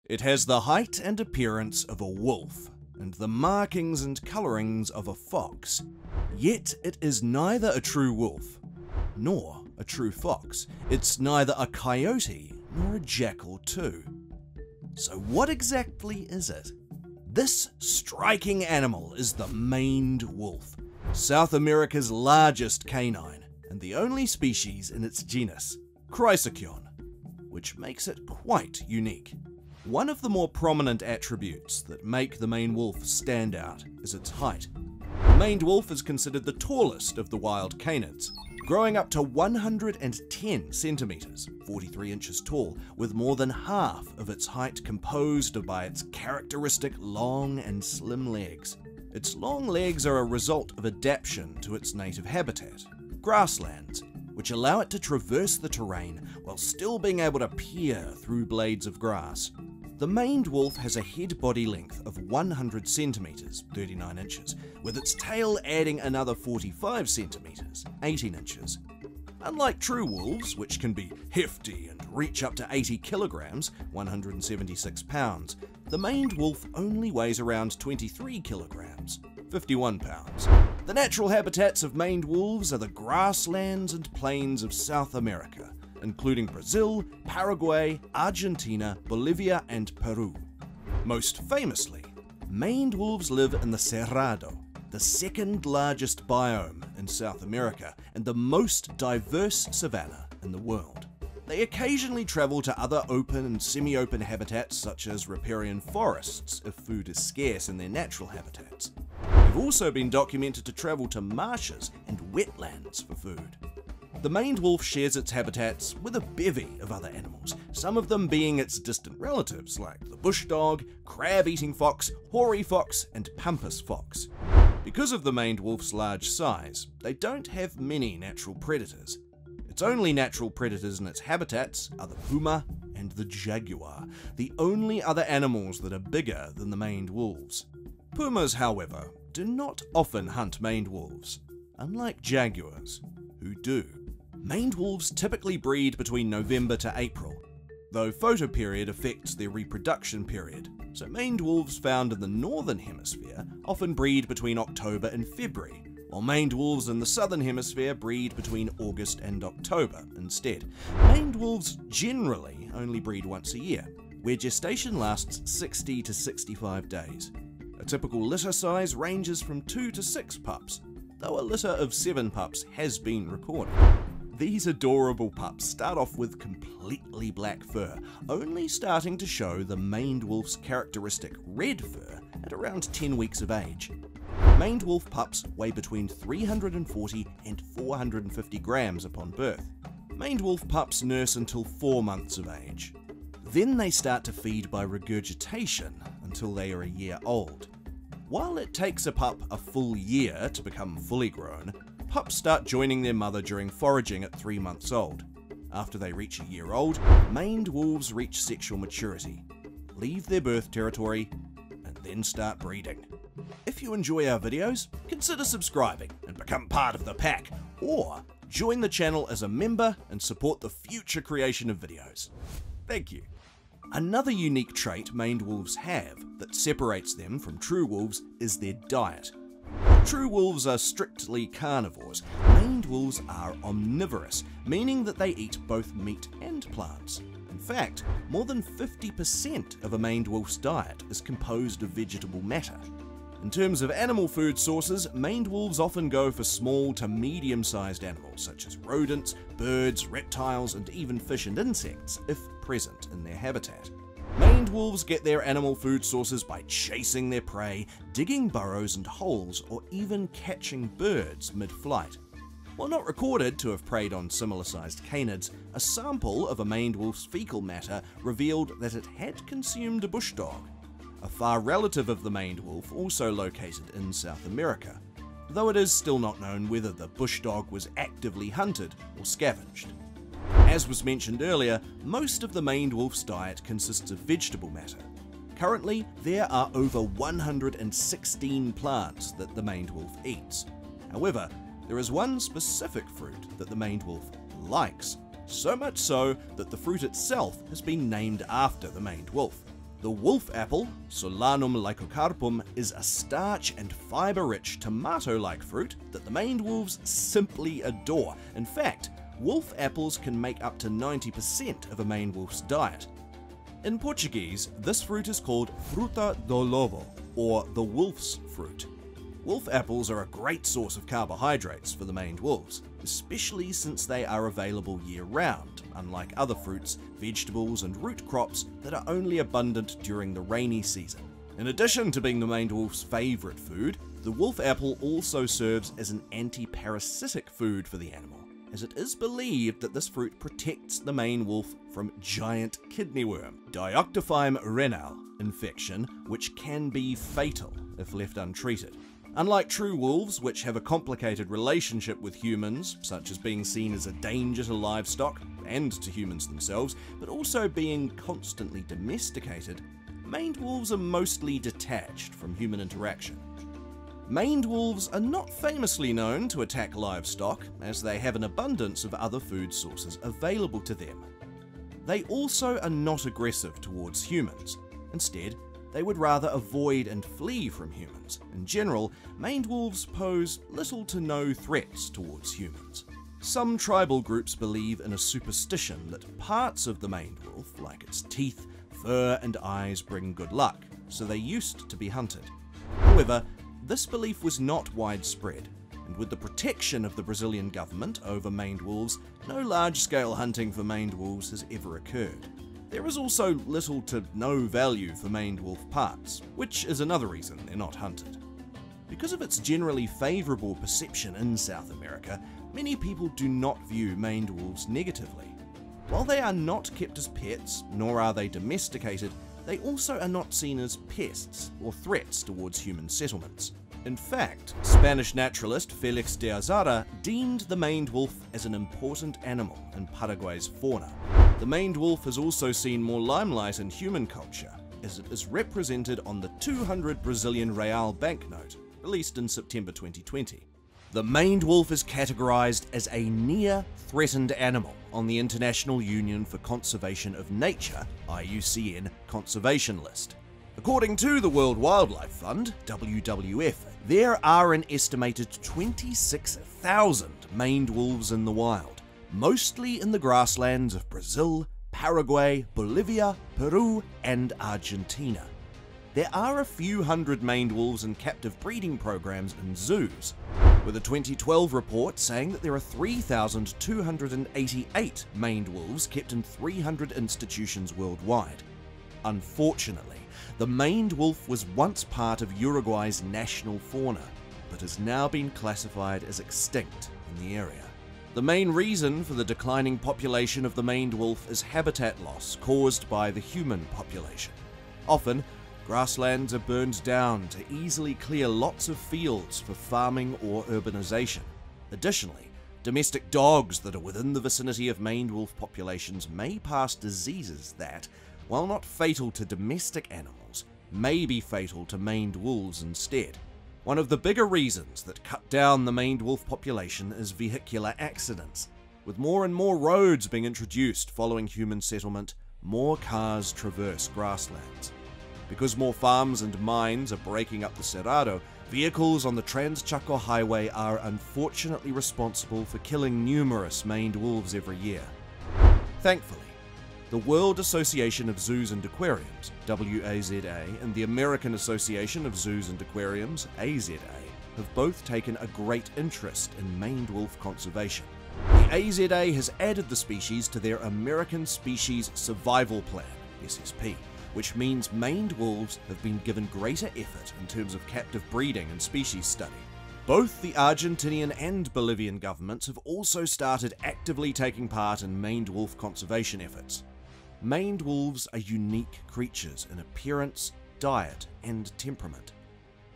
It has the height and appearance of a wolf, and the markings and colourings of a fox, yet it is neither a true wolf, nor a true fox. It's neither a coyote, nor a jackal too. So what exactly is it? This striking animal is the maned wolf, South America's largest canine, and the only species in its genus, Chrysocheon, which makes it quite unique. One of the more prominent attributes that make the maned wolf stand out is its height. The maned wolf is considered the tallest of the wild canids, growing up to 110 centimeters, 43 inches tall, with more than half of its height composed by its characteristic long and slim legs. Its long legs are a result of adaptation to its native habitat, grasslands, which allow it to traverse the terrain while still being able to peer through blades of grass. The maned wolf has a head body length of 100 centimeters, 39 inches, with its tail adding another 45 centimeters, 18 inches. Unlike true wolves, which can be hefty and reach up to 80 kilograms, 176 pounds, the maned wolf only weighs around 23 kilograms, 51 pounds. The natural habitats of maned wolves are the grasslands and plains of South America, including Brazil, Paraguay, Argentina, Bolivia, and Peru. Most famously, maned wolves live in the Cerrado, the second largest biome in South America and the most diverse savanna in the world. They occasionally travel to other open and semi-open habitats such as riparian forests if food is scarce in their natural habitats. They've also been documented to travel to marshes and wetlands for food. The maned wolf shares its habitats with a bevy of other animals, some of them being its distant relatives like the bush dog, crab-eating fox, hoary fox, and pampas fox. Because of the maned wolf's large size, they don't have many natural predators. Its only natural predators in its habitats are the puma and the jaguar, the only other animals that are bigger than the maned wolves. Pumas, however, do not often hunt maned wolves, unlike jaguars, who do. Maned wolves typically breed between November to April, though photoperiod affects their reproduction period, so maned wolves found in the northern hemisphere often breed between October and February, while maned wolves in the southern hemisphere breed between August and October instead. Maned wolves generally only breed once a year, where gestation lasts 60 to 65 days. A typical litter size ranges from 2 to 6 pups, though a litter of 7 pups has been recorded. These adorable pups start off with completely black fur, only starting to show the maned wolf's characteristic red fur at around 10 weeks of age. Maned wolf pups weigh between 340 and 450 grams upon birth. Maned wolf pups nurse until 4 months of age. Then they start to feed by regurgitation until they are a year old. While it takes a pup a full year to become fully grown, pups start joining their mother during foraging at 3 months old. After they reach a year old, maned wolves reach sexual maturity, leave their birth territory, and then start breeding. If you enjoy our videos, consider subscribing and become part of the pack, or join the channel as a member and support the future creation of videos. Thank you. Another unique trait maned wolves have that separates them from true wolves is their diet. True wolves are strictly carnivores. Maned wolves are omnivorous, meaning that they eat both meat and plants. In fact, more than 50% of a maned wolf's diet is composed of vegetable matter. In terms of animal food sources, maned wolves often go for small to medium-sized animals such as rodents, birds, reptiles, and even fish and insects if present in their habitat. Maned wolves get their animal food sources by chasing their prey, digging burrows and holes, or even catching birds mid-flight. While not recorded to have preyed on similar-sized canids, a sample of a maned wolf's fecal matter revealed that it had consumed a bush dog, a far relative of the maned wolf also located in South America, though it is still not known whether the bush dog was actively hunted or scavenged. As was mentioned earlier, most of the maned wolf's diet consists of vegetable matter. Currently, there are over 116 plants that the maned wolf eats. However, there is one specific fruit that the maned wolf likes, so much so that the fruit itself has been named after the maned wolf. The wolf apple, Solanum lycocarpum, is a starch and fiber-rich tomato-like fruit that the maned wolves simply adore. In fact, wolf apples can make up to 90% of a maned wolf's diet. In Portuguese, this fruit is called fruta do lobo, or the wolf's fruit. Wolf apples are a great source of carbohydrates for the maned wolves, especially since they are available year-round, unlike other fruits, vegetables and root crops that are only abundant during the rainy season. In addition to being the maned wolf's favourite food, the wolf apple also serves as an anti-parasitic food for the animal, as it is believed that this fruit protects the maned wolf from giant kidney worm, Dioctophyme renale infection, which can be fatal if left untreated. Unlike true wolves, which have a complicated relationship with humans, such as being seen as a danger to livestock and to humans themselves, but also being constantly domesticated, maned wolves are mostly detached from human interaction. Maned wolves are not famously known to attack livestock, as they have an abundance of other food sources available to them. They also are not aggressive towards humans. Instead, they would rather avoid and flee from humans. In general, maned wolves pose little to no threats towards humans. Some tribal groups believe in a superstition that parts of the maned wolf, like its teeth, fur and eyes, bring good luck, so they used to be hunted. However, this belief was not widespread, and with the protection of the Brazilian government over maned wolves, no large-scale hunting for maned wolves has ever occurred. There is also little to no value for maned wolf parts, which is another reason they're not hunted. Because of its generally favourable perception in South America, many people do not view maned wolves negatively. While they are not kept as pets, nor are they domesticated, they also are not seen as pests or threats towards human settlements. In fact, Spanish naturalist Felix de Azara deemed the maned wolf as an important animal in Paraguay's fauna. The maned wolf has also seen more limelight in human culture, as it is represented on the 200 Brazilian real banknote, released in September 2020. The maned wolf is categorized as a near-threatened animal on the International Union for Conservation of Nature (IUCN) conservation list. According to the World Wildlife Fund, WWF, there are an estimated 26,000 maned wolves in the wild, mostly in the grasslands of Brazil, Paraguay, Bolivia, Peru, and Argentina. There are a few hundred maned wolves in captive breeding programs in zoos, with a 2012 report saying that there are 3,288 maned wolves kept in 300 institutions worldwide. Unfortunately, the maned wolf was once part of Uruguay's national fauna, but has now been classified as extinct in the area. The main reason for the declining population of the maned wolf is habitat loss caused by the human population. Often, grasslands are burned down to easily clear lots of fields for farming or urbanization. Additionally, domestic dogs that are within the vicinity of maned wolf populations may pass diseases that, while not fatal to domestic animals, may be fatal to maned wolves instead. One of the bigger reasons that cut down the maned wolf population is vehicular accidents. With more and more roads being introduced following human settlement, more cars traverse grasslands. Because more farms and mines are breaking up the Cerrado, vehicles on the Trans-Chaco Highway are unfortunately responsible for killing numerous maned wolves every year. Thankfully, the World Association of Zoos and Aquariums, WAZA, and the American Association of Zoos and Aquariums, AZA, have both taken a great interest in maned wolf conservation. The AZA has added the species to their American Species Survival Plan, SSP, which means maned wolves have been given greater effort in terms of captive breeding and species study. Both the Argentinian and Bolivian governments have also started actively taking part in maned wolf conservation efforts. Maned wolves are unique creatures in appearance, diet, and temperament.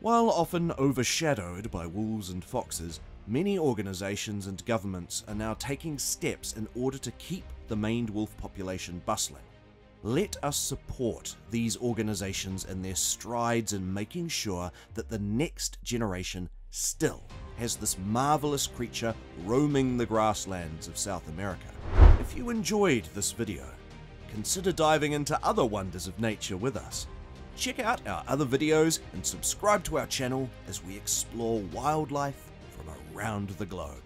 While often overshadowed by wolves and foxes, many organizations and governments are now taking steps in order to keep the maned wolf population bustling. Let us support these organizations in their strides in making sure that the next generation still has this marvelous creature roaming the grasslands of South America. If you enjoyed this video, consider diving into other wonders of nature with us. Check out our other videos and subscribe to our channel as we explore wildlife from around the globe.